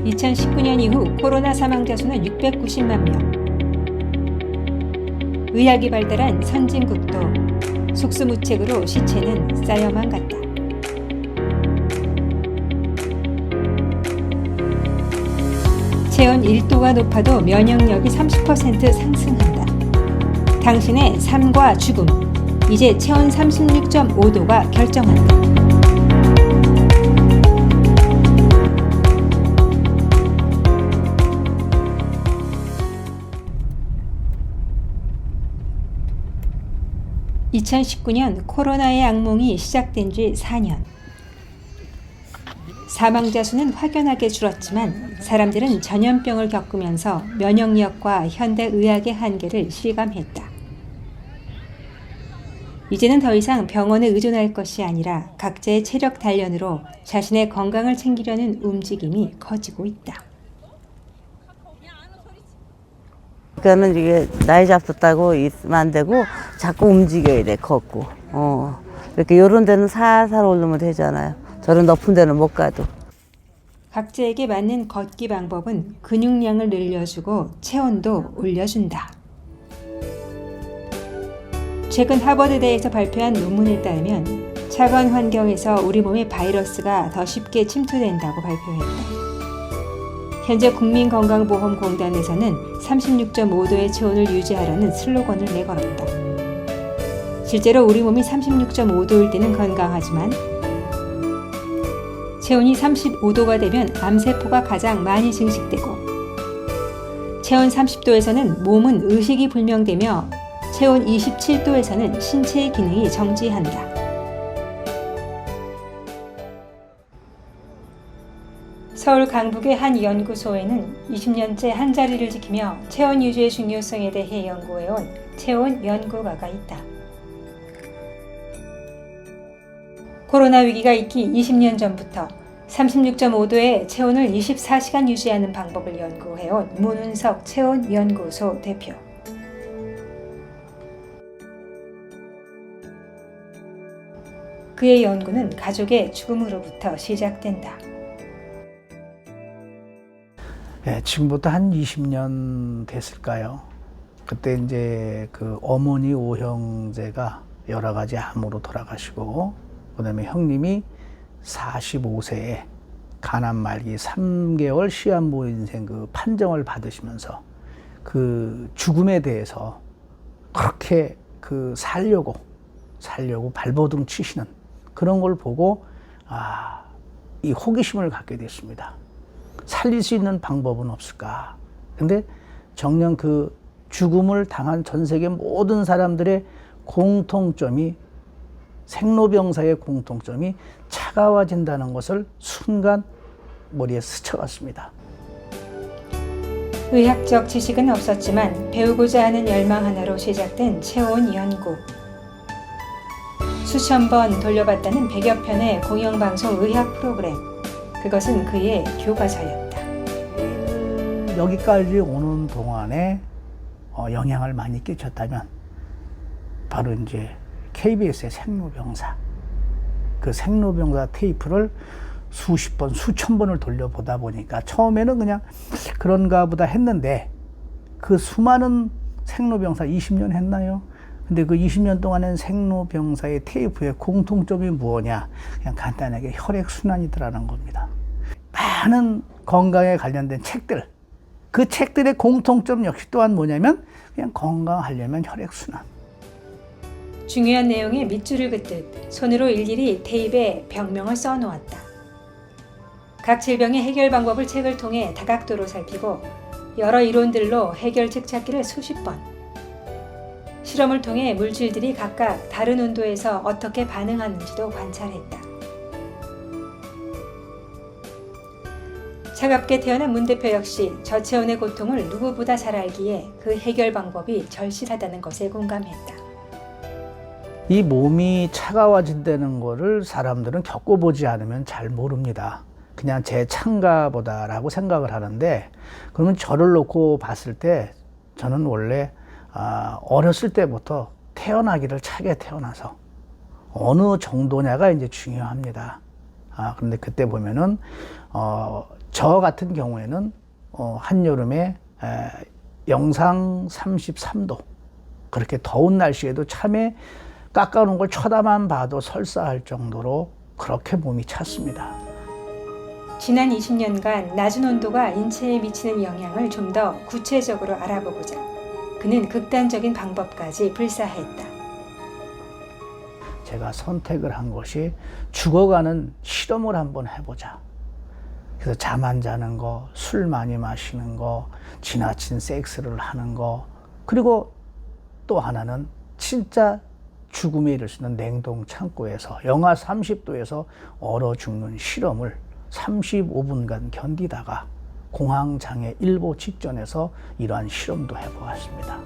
2019년 이후 코로나 사망자 수는 690만 명. 의학이 발달한 선진국도 속수무책으로 시체는 쌓여만 갔다. 체온 1도가 높아도 면역력이 30% 상승한다. 당신의 삶과 죽음, 이제 체온 36.5도가 결정한다. (2019년) 코로나의 악몽이 시작된 지 4년. 사망자 수는 확연하게 줄었지만 사람들은 전염병을 겪으면서 면역력과 현대의학의 한계를 실감했다. 이제는 더 이상 병원에 의존할 것이 아니라 각자의 체력 단련으로 자신의 건강을 챙기려는 움직임이 커지고 있다. 그러니까는 이게 나이 잡섰다고 있으면 안 되고 자꾸 움직여야 돼, 걷고. 이렇게 요런 데는 살살 오르면 되잖아요. 저런 높은 데는 못 가도. 각자에게 맞는 걷기 방법은 근육량을 늘려주고 체온도 올려준다. 최근 하버드대에서 발표한 논문에 따르면 차가운 환경에서 우리 몸에 바이러스가 더 쉽게 침투된다고 발표했다. 현재 국민건강보험공단에서는 36.5도의 체온을 유지하라는 슬로건을 내걸었다. 실제로 우리 몸이 36.5도일 때는 건강하지만 체온이 35도가 되면 암세포가 가장 많이 증식되고 체온 30도에서는 몸은 의식이 불명되며 체온 27도에서는 신체의 기능이 정지한다. 서울 강북의 한 연구소에는 20년째 한자리를 지키며 체온 유지의 중요성에 대해 연구해온 체온 연구가가 있다. 코로나 위기가 있기 20년 전부터 36.5도의 체온을 24시간 유지하는 방법을 연구해온 문운석 체온연구소 대표. 그의 연구는 가족의 죽음으로부터 시작된다. 네, 지금부터 한 20년 됐을까요? 그때 이제 그 어머니 오형제가 여러 가지 암으로 돌아가시고, 그 다음에 형님이 45세에 간암 말기 3개월 시한부 인생 그 판정을 받으시면서 그 죽음에 대해서 그렇게 그 살려고 발버둥 치시는 그런 걸 보고 이 호기심을 갖게 됐습니다. 살릴 수 있는 방법은 없을까? 근데 정녕 그 죽음을 당한 전 세계 모든 사람들의 공통점이, 생로병사의 공통점이 차가워진다는 것을 순간 머리에 스쳐갔습니다. 의학적 지식은 없었지만 배우고자 하는 열망 하나로 시작된 체온 연구. 수천 번 돌려봤다는 100여 편의 공영방송 의학 프로그램. 그것은 그의 교과서였다. 여기까지 오는 동안에 영향을 많이 끼쳤다면 바로 이제 KBS의 생로병사, 그 생로병사 테이프를 수십 번, 수천 번을 돌려보다 보니까 처음에는 그냥 그런가 보다 했는데 그 수많은 생로병사 20년 했나요? 근데 그 20년 동안엔 생로병사의 테이프의 공통점이 뭐냐? 그냥 간단하게 혈액순환이더라는 겁니다. 많은 건강에 관련된 책들, 그 책들의 공통점 역시 또한 뭐냐면 그냥 건강하려면 혈액순환. 중요한 내용에 밑줄을 긋듯 손으로 일일이 테이프에 병명을 써놓았다. 각 질병의 해결 방법을 책을 통해 다각도로 살피고 여러 이론들로 해결책 찾기를 수십 번. 실험을 통해 물질들이 각각 다른 온도에서 어떻게 반응하는지도 관찰했다. 차갑게 태어난 문 대표 역시 저체온의 고통을 누구보다 잘 알기에 그 해결 방법이 절실하다는 것에 공감했다. 이 몸이 차가워진다는 거를 사람들은 겪어보지 않으면 잘 모릅니다. 그냥 제 찬가 보다라고 생각을 하는데, 그러면 저를 놓고 봤을 때 저는 원래 어렸을 때부터 태어나기를 차게 태어나서 어느 정도냐가 이제 중요합니다. 그런데 그때 보면은 저 같은 경우에는 한여름에 영상 33도 그렇게 더운 날씨에도 참외 깎아놓은 걸 쳐다만 봐도 설사할 정도로 그렇게 몸이 찼습니다. 지난 20년간 낮은 온도가 인체에 미치는 영향을 좀 더 구체적으로 알아보고자 그는 극단적인 방법까지 불사했다. 제가 선택을 한 것이 죽어가는 실험을 한번 해보자. 그래서 잠 안 자는 거, 술 많이 마시는 거, 지나친 섹스를 하는 거, 그리고 또 하나는 진짜 죽음에 이를 수 있는 냉동 창고에서 영하 30도에서 얼어 죽는 실험을 35분간 견디다가 공황장애 일보 직전에서 이러한 실험도 해보았습니다.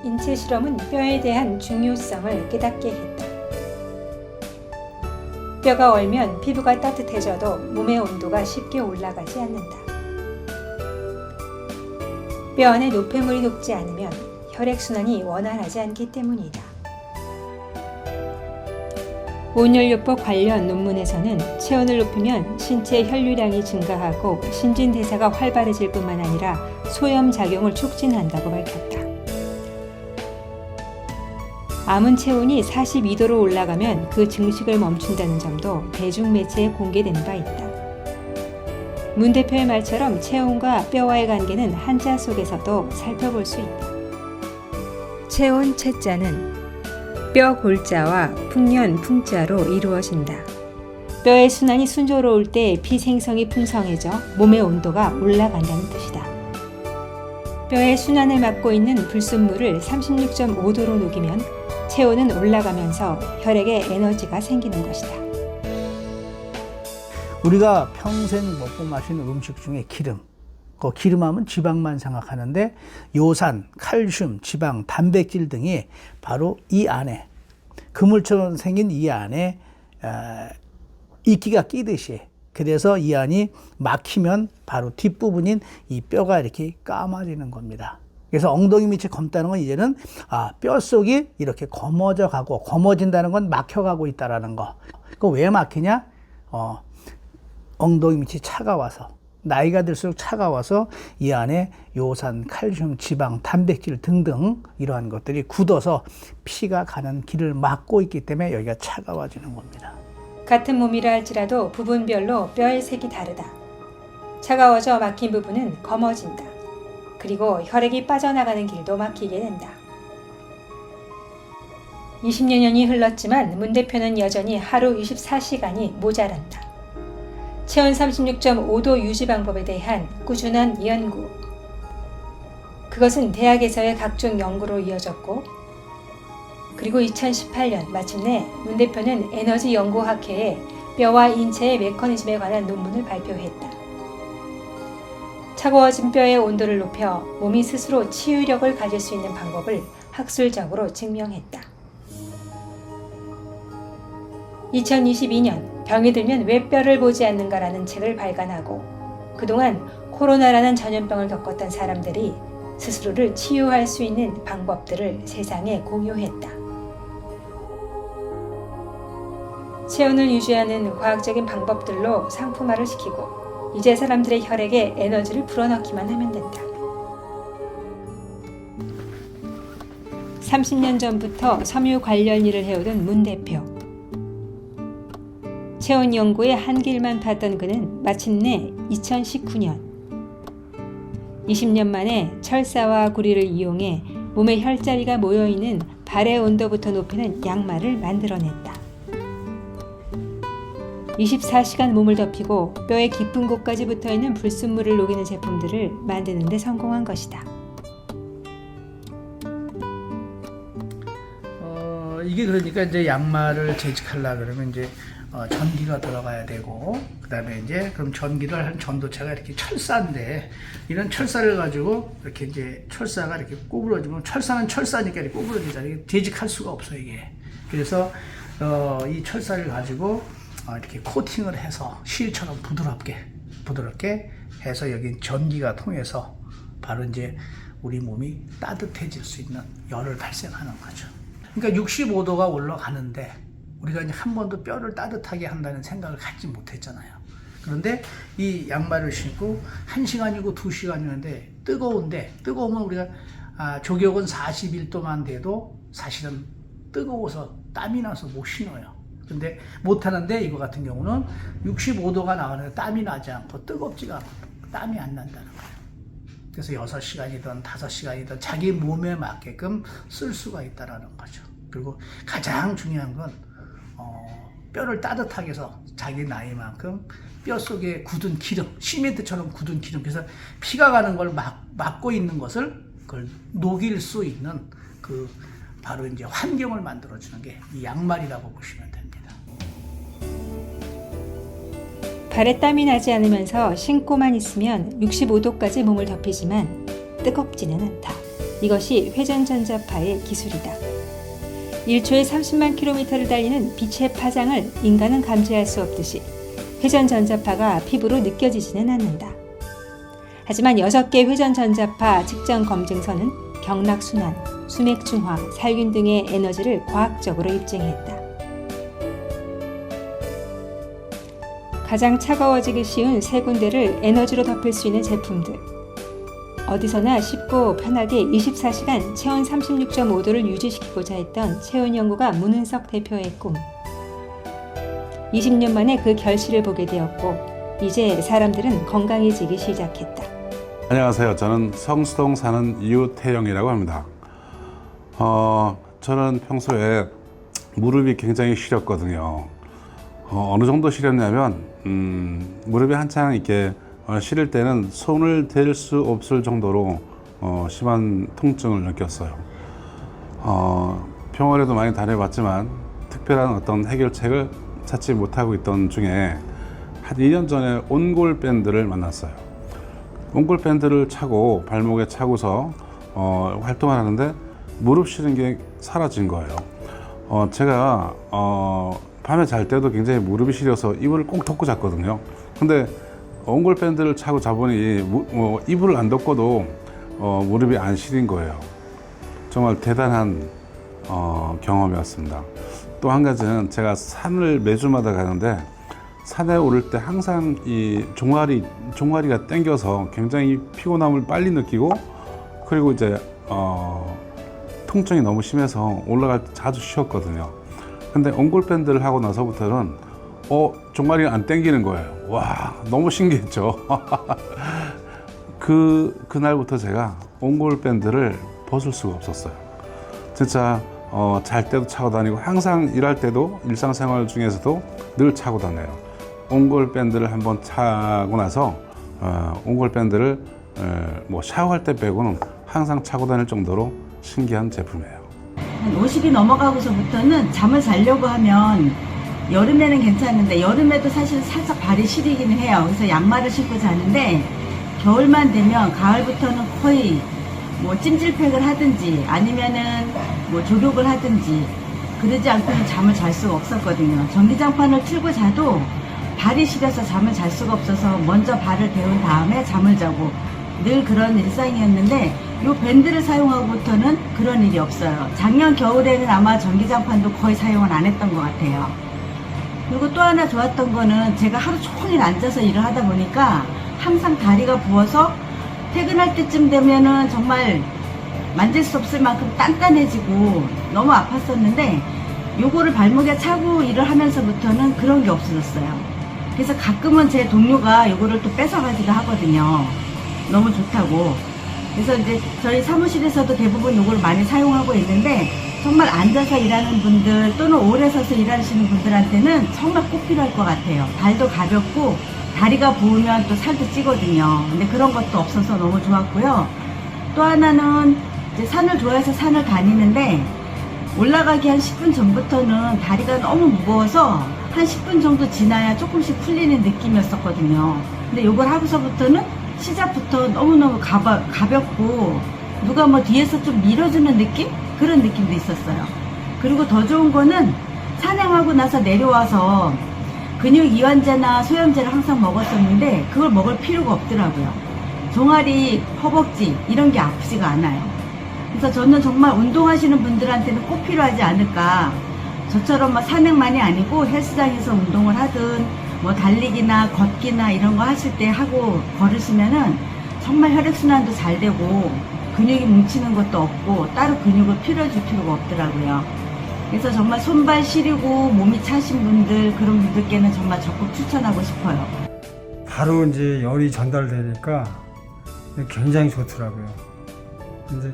인체 실험은 뼈에 대한 중요성을 깨닫게 했다. 뼈가 얼면 피부가 따뜻해져도 몸의 온도가 쉽게 올라가지 않는다. 뼈 안에 노폐물이 녹지 않으면 혈액순환이 원활하지 않기 때문이다. 온열요법 관련 논문에서는 체온을 높이면 신체 혈류량이 증가하고 신진대사가 활발해질 뿐만 아니라 소염작용을 촉진한다고 밝혔다. 암은 체온이 42도로 올라가면 그 증식을 멈춘다는 점도 대중매체에 공개된 바 있다. 문 대표의 말처럼 체온과 뼈와의 관계는 한자 속에서도 살펴볼 수 있다. 체온 체자는 뼈 골자와 풍년 풍자로 이루어진다. 뼈의 순환이 순조로울 때 피 생성이 풍성해져 몸의 온도가 올라간다는 뜻이다. 뼈의 순환을 막고 있는 불순물을 36.5도로 녹이면 체온은 올라가면서 혈액에 에너지가 생기는 것이다. 우리가 평생 먹고 마시는 음식 중에 기름, 그 기름하면 지방만 생각하는데 요산, 칼슘, 지방, 단백질 등이 바로 이 안에 그물처럼 생긴 이 안에 이끼가 끼듯이, 그래서 이 안이 막히면 바로 뒷부분인 이 뼈가 이렇게 까마지는 겁니다. 그래서 엉덩이 밑이 검다는 건 이제는 뼛속이 이렇게 검어져 가고, 검어진다는 건 막혀가고 있다라는 거. 그 왜 막히냐? 엉덩이 밑이 차가워서, 나이가 들수록 차가워서 이 안에 요산, 칼슘, 지방, 단백질 등등 이러한 것들이 굳어서 피가 가는 길을 막고 있기 때문에 여기가 차가워지는 겁니다. 같은 몸이라 할지라도 부분별로 뼈의 색이 다르다. 차가워져 막힌 부분은 검어진다. 그리고 혈액이 빠져나가는 길도 막히게 된다. 20여 년이 흘렀지만 문 대표는 여전히 하루 24시간이 모자란다. 체온 36.5도 유지 방법에 대한 꾸준한 연구. 그것은 대학에서의 각종 연구로 이어졌고, 그리고 2018년 마침내 문 대표는 에너지 연구학회에 뼈와 인체의 메커니즘에 관한 논문을 발표했다. 차가워진 뼈의 온도를 높여 몸이 스스로 치유력을 가질 수 있는 방법을 학술적으로 증명했다. 2022년 병이 들면 왜 뼈를 보지 않는가라는 책을 발간하고, 그동안 코로나라는 전염병을 겪었던 사람들이 스스로를 치유할 수 있는 방법들을 세상에 공유했다. 체온을 유지하는 과학적인 방법들로 상품화를 시키고 이제 사람들의 혈액에 에너지를 불어넣기만 하면 된다. 30년 전부터 섬유 관련 일을 해오던 문 대표. 체온 연구의 한길만 봤던 그는 마침내 2019년 20년 만에 철사와 구리를 이용해 몸의 혈자리가 모여있는 발의 온도부터 높이는 양말을 만들어냈다. 24시간 몸을 덮이고 뼈의 깊은 곳까지 붙어있는 불순물을 녹이는 제품들을 만드는 데 성공한 것이다. 이게 그러니까 이제 양말을 재직하려고 그러면 이제 전기가 들어가야 되고, 그 다음에 이제 그럼 전기를 한 전도체가 이렇게 철사인데, 이런 철사를 가지고 이렇게 이제 철사가 이렇게 꼬부러지면, 철사는 철사니까 이렇게 꼬부러지잖아요. 이게 재직할 수가 없어, 이게. 그래서 이 철사를 가지고 이렇게 코팅을 해서 실처럼 부드럽게 해서 여기 전기가 통해서 바로 이제 우리 몸이 따뜻해질 수 있는 열을 발생하는 거죠. 그러니까 65도가 올라가는데 우리가 이제 한 번도 뼈를 따뜻하게 한다는 생각을 갖지 못했잖아요. 그런데 이 양말을 신고 1시간이고 2시간이었는데 뜨거우면 우리가 조격은 41도만 돼도 사실은 뜨거워서 땀이 나서 못 신어요. 근데 못 하는데 이거 같은 경우는 65도가 나가는데 땀이 나지 않고 뜨겁지가 않고 땀이 안 난다는 거예요. 그래서 6시간이든 5시간이든 자기 몸에 맞게끔 쓸 수가 있다는 거죠. 그리고 가장 중요한 건 뼈를 따뜻하게 해서 자기 나이만큼 뼈 속에 굳은 기름, 시멘트처럼 굳은 기름, 그래서 피가 가는 걸 막고 있는 것을 그걸 녹일 수 있는 그 바로 이제 환경을 만들어주는 게 이 양말이라고 보시면 됩니다. 발에 땀이 나지 않으면서 신고만 있으면 65도까지 몸을 덮이지만 뜨겁지는 않다. 이것이 회전전자파의 기술이다. 1초에 30만 킬로미터를 달리는 빛의 파장을 인간은 감지할 수 없듯이 회전전자파가 피부로 느껴지지는 않는다. 하지만 6개 회전전자파 측정 검증서는 경락순환, 수맥중화, 살균 등의 에너지를 과학적으로 입증했다. 가장 차가워지기 쉬운 세 군데를 에너지로 덮을 수 있는 제품들. 어디서나 쉽고 편하게 24시간 체온 36.5도를 유지시키고자 했던 체온 연구가 문은석 대표의 꿈. 20년 만에 그 결실을 보게 되었고 이제 사람들은 건강해지기 시작했다. 안녕하세요. 저는 성수동 사는 유태영이라고 합니다. 저는 평소에 무릎이 굉장히 시렸거든요. 어느 정도 시렸냐면 무릎이 한창 이렇게 시릴 때는 손을 댈 수 없을 정도로 심한 통증을 느꼈어요. 병원에도 많이 다녀봤지만 특별한 어떤 해결책을 찾지 못하고 있던 중에 한 2년 전에 온골 밴드를 만났어요. 온골 밴드를 차고 발목에 차고서 활동을 하는데 무릎 시린 게 사라진 거예요. 제가 밤에 잘 때도 굉장히 무릎이 시려서 이불을 꼭 덮고 잤거든요. 근데 온골 밴드를 차고 자보니 이불을 안 덮고도 무릎이 안 시린 거예요. 정말 대단한 경험이었습니다. 또 한 가지는 제가 산을 매주마다 가는데 산에 오를 때 항상 이 종아리가 땡겨서 굉장히 피곤함을 빨리 느끼고 그리고 이제 통증이 너무 심해서 올라갈 때 자주 쉬었거든요. 근데 온골 밴드를 하고 나서부터는 종아리가 안 땡기는 거예요. 와, 너무 신기했죠. 그날부터 제가 온골 밴드를 벗을 수가 없었어요. 진짜 잘 때도 차고 다니고 항상 일할 때도 일상생활 중에서도 늘 차고 다녀요. 온골 밴드를 한번 차고 나서 온골 밴드를 뭐 샤워할 때 빼고는 항상 차고 다닐 정도로 신기한 제품이에요. 한 50이 넘어가고서부터는 잠을 자려고 하면 여름에는 괜찮은데 여름에도 사실 살짝 발이 시리기는 해요. 그래서 양말을 신고 자는데 겨울만 되면 가을부터는 거의 뭐 찜질팩을 하든지 아니면은 뭐 조격을 하든지 그러지 않고는 잠을 잘 수가 없었거든요. 전기장판을 틀고 자도 발이 시려서 잠을 잘 수가 없어서 먼저 발을 데운 다음에 잠을 자고 늘 그런 일상이었는데 이 밴드를 사용하고부터는 그런 일이 없어요. 작년 겨울에는 아마 전기장판도 거의 사용을 안 했던 것 같아요. 그리고 또 하나 좋았던 거는 제가 하루 종일 앉아서 일을 하다 보니까 항상 다리가 부어서 퇴근할 때쯤 되면은 정말 만질 수 없을 만큼 단단해지고 너무 아팠었는데 요거를 발목에 차고 일을 하면서부터는 그런 게 없어졌어요. 그래서 가끔은 제 동료가 요거를 또 뺏어가기도 하거든요. 너무 좋다고. 그래서 이제 저희 사무실에서도 대부분 요걸 많이 사용하고 있는데 정말 앉아서 일하는 분들 또는 오래 서서 일하시는 분들한테는 정말 꼭 필요할 것 같아요. 발도 가볍고 다리가 부으면 또 살도 찌거든요. 근데 그런 것도 없어서 너무 좋았고요. 또 하나는 이제 산을 좋아해서 산을 다니는데 올라가기 한 10분 전부터는 다리가 너무 무거워서 한 10분 정도 지나야 조금씩 풀리는 느낌이었었거든요. 근데 요걸 하고서부터는 시작부터 너무너무 가볍고 누가 뭐 뒤에서 좀 밀어주는 느낌? 그런 느낌도 있었어요. 그리고 더 좋은 거는 산행하고 나서 내려와서 근육 이완제나 소염제를 항상 먹었었는데 그걸 먹을 필요가 없더라고요. 종아리, 허벅지 이런 게 아프지가 않아요. 그래서 저는 정말 운동하시는 분들한테는 꼭 필요하지 않을까. 저처럼 뭐 산행만이 아니고 헬스장에서 운동을 하든 뭐 달리기나 걷기나 이런 거 하실 때 하고 걸으시면은 정말 혈액순환도 잘 되고 근육이 뭉치는 것도 없고 따로 근육을 필요줄 필요가 없더라고요. 그래서 정말 손발 시리고 몸이 차신 분들, 그런 분들께는 정말 적극 추천하고 싶어요. 바로 이제 열이 전달되니까 굉장히 좋더라고요. 이제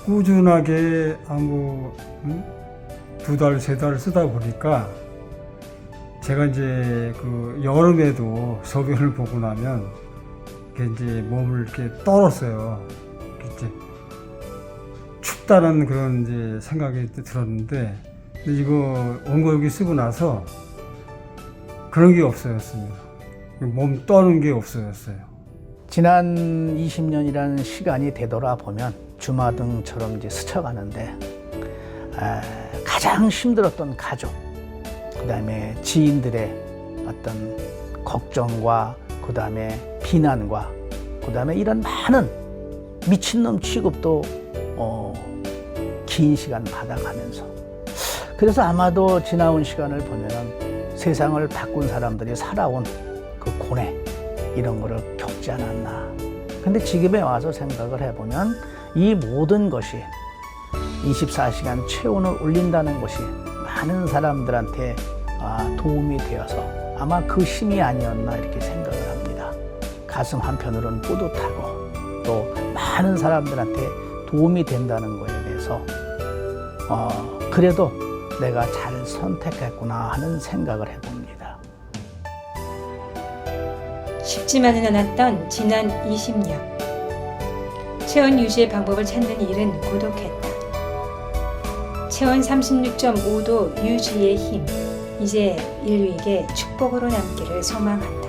꾸준하게 두 달, 세 달 쓰다 보니까 제가 이제 그 여름에도 소변을 보고 나면 이렇게 이제 몸을 이렇게 떨었어요. 이제 춥다는 그런 이제 생각이 들었는데, 근데 이거 온골기 쓰고 나서 그런 게 없어졌습니다. 몸 떠는 게 없어졌어요. 지난 20년이라는 시간이 되돌아보면 주마등처럼 이제 스쳐가는데, 가장 힘들었던 가족, 그 다음에 지인들의 어떤 걱정과, 그 다음에 비난과, 그 다음에 이런 많은 미친놈 취급도 긴 시간 받아가면서, 그래서 아마도 지나온 시간을 보면은 세상을 바꾼 사람들이 살아온 그 고뇌, 이런 거를 겪지 않았나. 근데 지금에 와서 생각을 해보면 이 모든 것이 24시간 체온을 올린다는 것이 많은 사람들한테 도움이 되어서 아마 그 힘이 아니었나 이렇게 생각을 합니다. 가슴 한편으로는 뿌듯하고 또 많은 사람들한테 도움이 된다는 거에 대해서 그래도 내가 잘 선택했구나 하는 생각을 해봅니다. 쉽지만은 않았던 지난 20년. 체온 유지의 방법을 찾는 일은 고독했다. 체온 36.5도 유지의 힘, 이제 인류에게 축복으로 남기를 소망한다.